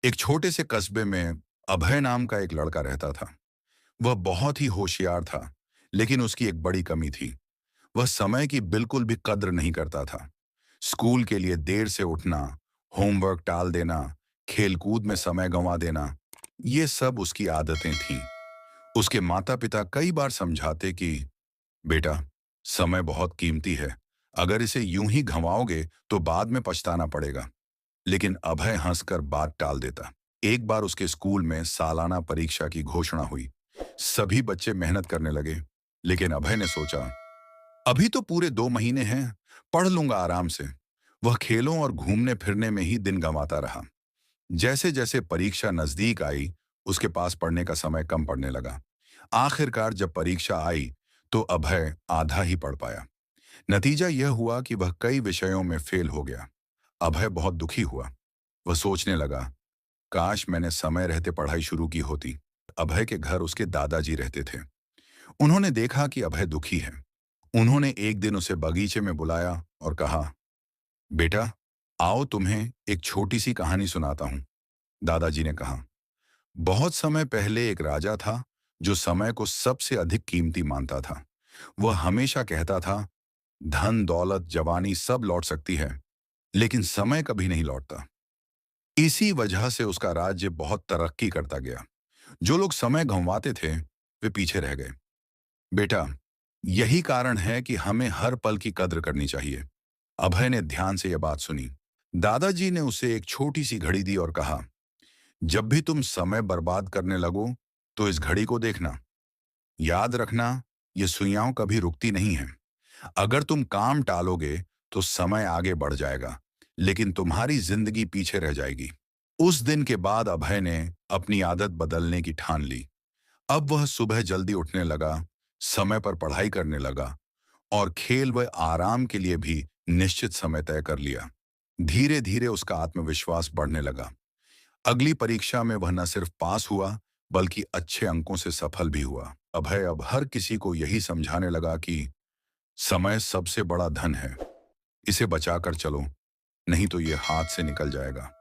एक छोटे से कस्बे में अभय नाम का एक लड़का रहता था। वह बहुत ही होशियार था, लेकिन उसकी एक बड़ी कमी थी। वह समय की बिल्कुल भी कद्र नहीं करता था। स्कूल के लिए देर से उठना, होमवर्क टाल देना, खेलकूद में समय गंवा देना, ये सब उसकी आदतें थीं। उसके माता-पिता कई बार समझाते कि बेटा, समय बहुत कीमती है। अगर इसे यूं ही गंवाओगे तो बाद में पछताना पड़ेगा। लेकिन अभय हंसकर बात टाल देता। एक बार उसके स्कूल में सालाना परीक्षा की घोषणा हुई। सभी बच्चे मेहनत करने लगे, लेकिन अभय ने सोचा, अभी तो पूरे 2 महीने हैं, पढ़ लूंगा आराम से। वह खेलों और घूमने फिरने में ही दिन गंवाता रहा। जैसे जैसे परीक्षा नजदीक आई, उसके पास पढ़ने का समय कम पड़ने लगा। आखिरकार जब परीक्षा आई, तो अभय आधा ही पढ़ पाया। नतीजा यह हुआ कि वह कई विषयों में फेल हो गया। अभय बहुत दुखी हुआ। वह सोचने लगा, काश मैंने समय रहते पढ़ाई शुरू की होती। अभय के घर उसके दादाजी रहते थे। उन्होंने देखा कि अभय दुखी है। उन्होंने एक दिन उसे बगीचे में बुलाया और कहा, बेटा, आओ तुम्हें एक छोटी सी कहानी सुनाता हूं। दादाजी ने कहा, बहुत समय पहले एक राजा था जो समय को सबसे अधिक कीमती मानता था। वह हमेशा कहता था, धन दौलत जवानी सब लौट सकती है, लेकिन समय कभी नहीं लौटता। इसी वजह से उसका राज्य बहुत तरक्की करता गया। जो लोग समय गंवाते थे, वे पीछे रह गए। बेटा, यही कारण है कि हमें हर पल की कद्र करनी चाहिए। अभय ने ध्यान से यह बात सुनी। दादाजी ने उसे एक छोटी सी घड़ी दी और कहा, जब भी तुम समय बर्बाद करने लगो, तो इस घड़ी को देखना। याद रखना, ये सुइयां कभी रुकती नहीं है। अगर तुम काम टालोगे, तो समय आगे बढ़ जाएगा, लेकिन तुम्हारी जिंदगी पीछे रह जाएगी। उस दिन के बाद अभय ने अपनी आदत बदलने की ठान ली। अब वह सुबह जल्दी उठने लगा, समय पर पढ़ाई करने लगा और खेल व आराम के लिए भी निश्चित समय तय कर लिया। धीरे धीरे उसका आत्मविश्वास बढ़ने लगा। अगली परीक्षा में वह न सिर्फ पास हुआ, बल्कि अच्छे अंकों से सफल भी हुआ। अभय अब हर किसी को यही समझाने लगा कि समय सबसे बड़ा धन है। इसे बचाकर चलो, नहीं तो ये हाथ से निकल जाएगा।